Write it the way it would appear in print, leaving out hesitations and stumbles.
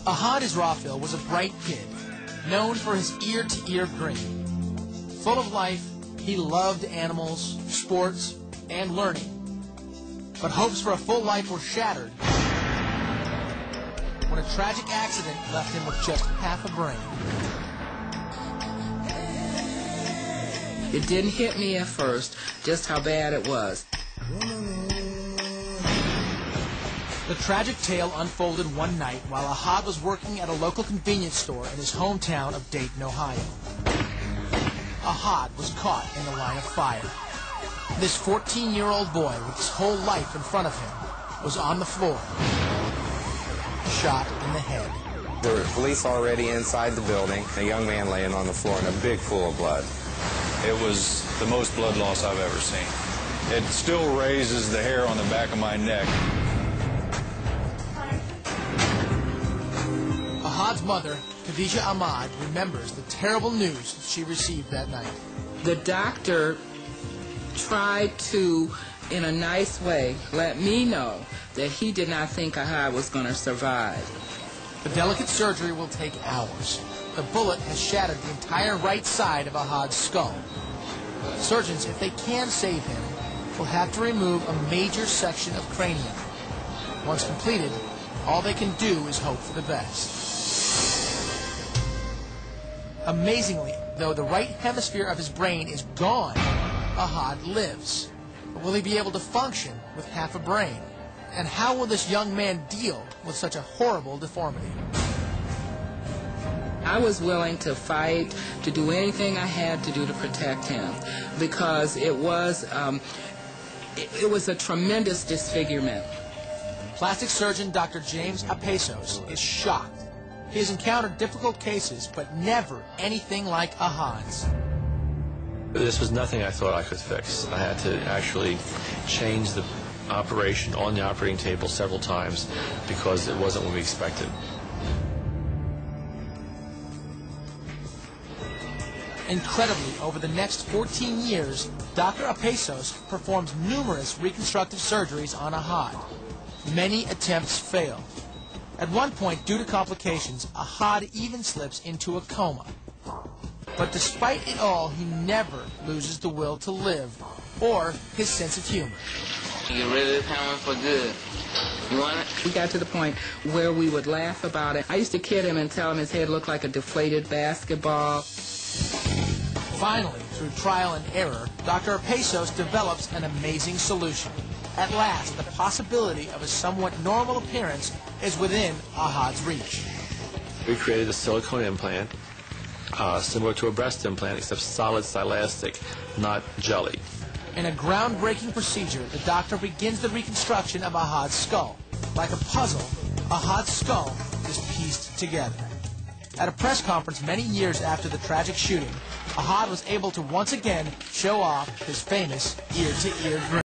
Ahad Israfil was a bright kid, known for his ear-to-ear grin. Full of life, he loved animals, sports, and learning. But hopes for a full life were shattered when a tragic accident left him with just half a brain. It didn't hit me at first just how bad it was. The tragic tale unfolded one night while Ahad was working at a local convenience store in his hometown of Dayton, Ohio. Ahad was caught in the line of fire. This 14-year-old boy with his whole life in front of him was on the floor, shot in the head. There were police already inside the building, a young man laying on the floor in a big pool of blood. It was the most blood loss I've ever seen. It still raises the hair on the back of my neck. Ahad's mother, Khadija Ahmad, remembers the terrible news she received that night. The doctor tried to, in a nice way, let me know that he did not think Ahad was going to survive. The delicate surgery will take hours. The bullet has shattered the entire right side of Ahad's skull. Surgeons, if they can save him, will have to remove a major section of cranium. Once completed, all they can do is hope for the best. Amazingly, though the right hemisphere of his brain is gone, Ahad lives. But will he be able to function with half a brain? And how will this young man deal with such a horrible deformity? I was willing to fight, to do anything I had to do to protect him, because it was a tremendous disfigurement. Plastic surgeon Dr. James Apesos is shocked. He has encountered difficult cases, but never anything like Ahad's. This was nothing I thought I could fix. I had to actually change the operation on the operating table several times because it wasn't what we expected. Incredibly, over the next 14 years, Dr. Apesos performed numerous reconstructive surgeries on Ahad. Many attempts failed. At one point, due to complications, Ahad even slips into a coma. But despite it all, he never loses the will to live or his sense of humor. You're really coming for good. You want it? We got to the point where we would laugh about it. I used to kid him and tell him his head looked like a deflated basketball. Finally, through trial and error, Dr. Apesos develops an amazing solution. At last, the possibility of a somewhat normal appearance is within Ahad's reach. We created a silicone implant, similar to a breast implant, except solid stylastic, not jelly. In a groundbreaking procedure, the doctor begins the reconstruction of Ahad's skull. Like a puzzle, Ahad's skull is pieced together. At a press conference many years after the tragic shooting, Ahad was able to once again show off his famous ear-to-ear grin.